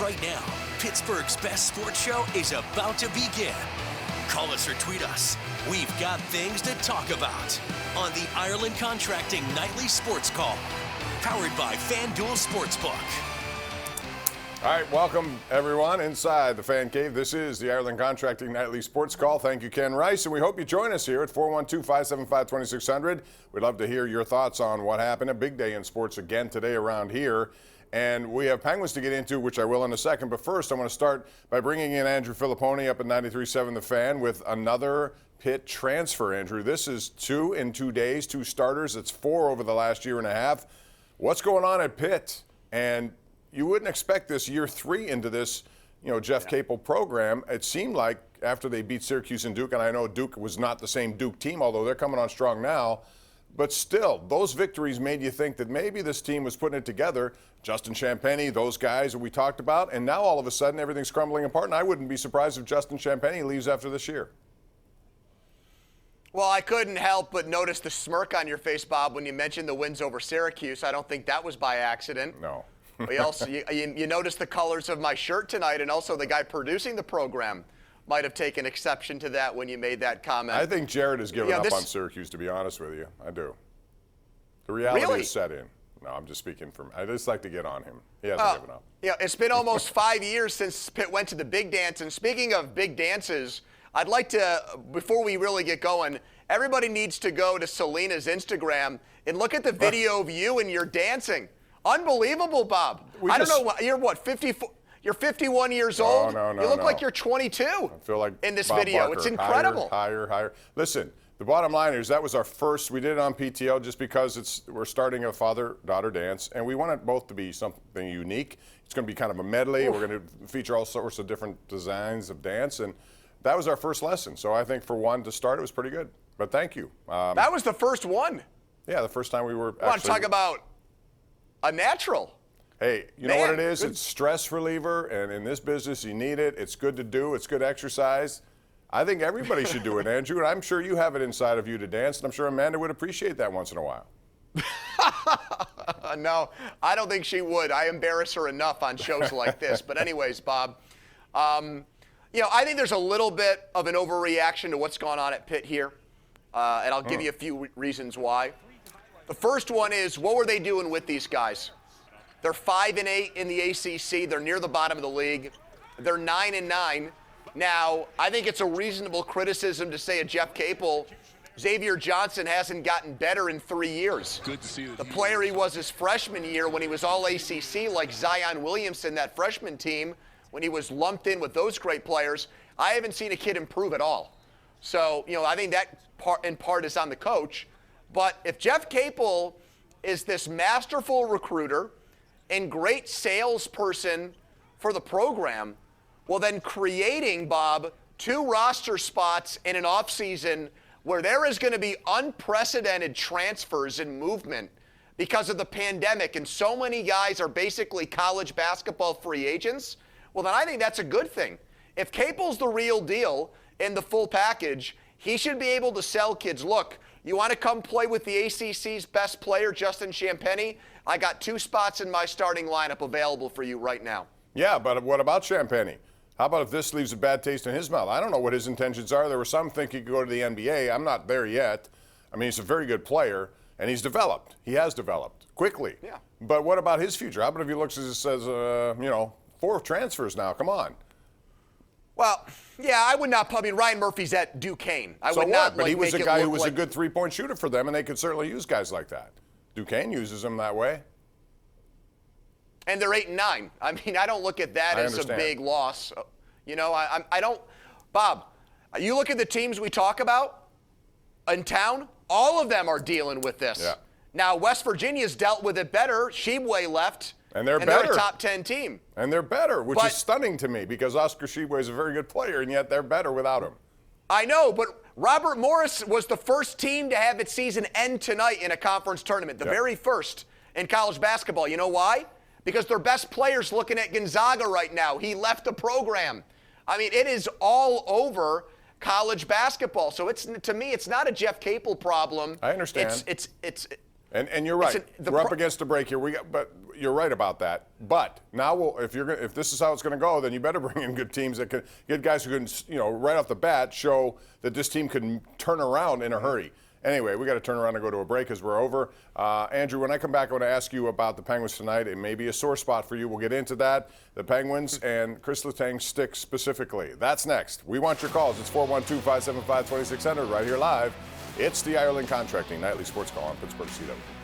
Right now, Pittsburgh's best sports show is about to begin. Call us or tweet us. We've got things to talk about on the Ireland Contracting Nightly Sports Call, powered by FanDuel Sportsbook. All right, welcome everyone inside the Fan Cave. This is the Ireland Contracting Nightly Sports Call. Thank you, Ken Rice, and we hope you join us here at 412-575-2600. We'd love to hear your thoughts on what happened. A big day in sports again today around here. And we have Penguins to get into, which I will in a second. But first, I want to start by bringing in Andrew Fillipponi up at 93.7 The Fan with another Pitt transfer, Andrew. This is 2 in 2 days, 2 starters. It's 4 over the last year and a half. What's going on at Pitt? And you wouldn't expect this year 3 into this, Jeff Capel program. It seemed like after they beat Syracuse and Duke, and I know Duke was not the same Duke team, although they're coming on strong now. But still, those victories made you think that maybe this team was putting it together. Justin Champagnie, those guys that we talked about, and now all of a sudden everything's crumbling apart. And I wouldn't be surprised if Justin Champagnie leaves after this year. Well, I couldn't help but notice the smirk on your face, Bob, when you mentioned the wins over Syracuse. I don't think that was by accident. No. We also, you noticed the colors of my shirt tonight, and also the guy producing the program might have taken exception to that when you made that comment. I think Jared has given up on Syracuse, to be honest with you. I do. The reality is set in. No, I'm just speaking from. I just like to get on him. He hasn't given up. Yeah, it's been almost 5 years since Pitt went to the big dance. And speaking of big dances, I'd like to, before we really get going, everybody needs to go to Selena's Instagram and look at the video of you and your dancing. Unbelievable, Bob. I don't know, you're what, 54? You're 51 years old? No, you look like you're 22 I feel like in this Bob video. Barker. It's incredible. Higher. Listen, the bottom line is that was our first. We did it on PTO just because we're starting a father-daughter dance, and we want it both to be something unique. It's going to be kind of a medley. We're going to feature all sorts of different designs of dance, and that was our first lesson. So I think for one to start, it was pretty good. But thank you. That was the first one. Yeah, the first time we were I want to talk about a natural. Hey, you know what it is? Good. It's stress reliever, and in this business, you need it. It's good to do. It's good exercise. I think everybody should do it, Andrew, and I'm sure you have it inside of you to dance, and I'm sure Amanda would appreciate that once in a while. No, I don't think she would. I embarrass her enough on shows like this. But anyways, Bob, I think there's a little bit of an overreaction to what's going on at Pitt here, and I'll give you a few reasons why. The first one is, what were they doing with these guys? They're 5-8 in the ACC. They're near the bottom of the league. They're 9-9. Now, I think it's a reasonable criticism to say of Jeff Capel, Xavier Johnson hasn't gotten better in 3 years. Good to see the player he was his freshman year when he was all ACC, like Zion Williamson, that freshman team, when he was lumped in with those great players, I haven't seen a kid improve at all. So, I think that in part is on the coach. But if Jeff Capel is this masterful recruiter and great salesperson for the program, well, then creating, Bob, 2 roster spots in an offseason where there is going to be unprecedented transfers and movement because of the pandemic, and so many guys are basically college basketball free agents, well, then I think that's a good thing. If Capel's the real deal in the full package, he should be able to sell kids, look, you want to come play with the ACC's best player, Justin Champagnie? I got 2 spots in my starting lineup available for you right now. Yeah, but what about Champagnie? How about if this leaves a bad taste in his mouth? I don't know what his intentions are. There were some think he could go to the NBA. I'm not there yet. I mean, he's a very good player, and he's developed. He has developed quickly. Yeah. But what about his future? How about if he looks and says, 4 transfers now? Come on. Well, yeah, I would not. I mean, Ryan Murphy's at Duquesne. I so would what? not. But he was a make guy it who was like a good three-point shooter for them, and they could certainly use guys like that. Duquesne uses them that way. And they're 8-9. I mean, I don't look at that as a big loss. I don't. Bob, you look at the teams we talk about in town, all of them are dealing with this. Yeah. Now, West Virginia's dealt with it better. Sheboy left. And they're better. They're a top 10 team. And they're better, which is stunning to me because Oscar Sheboy is a very good player, and yet they're better without him. I know, but Robert Morris was the first team to have its season end tonight in a conference tournament, the very first in college basketball. You know why? Because their best player's looking at Gonzaga right now. He left the program. I mean, it is all over college basketball. So to me, it's not a Jeff Capel problem. I understand. It's And you're right. We're up against a break here. But you're right about that. But now, if this is how it's going to go, then you better bring in good teams that can get guys who can, right off the bat, show that this team can turn around in a hurry. Anyway, we got to turn around and go to a break as we're over. Andrew, when I come back, I want to ask you about the Penguins tonight. It may be a sore spot for you. We'll get into that. The Penguins and Chris Letang's stick specifically. That's next. We want your calls. It's 412-575-2600 right here live. It's the Ireland Contracting Nightly Sports Call on Pittsburgh CW.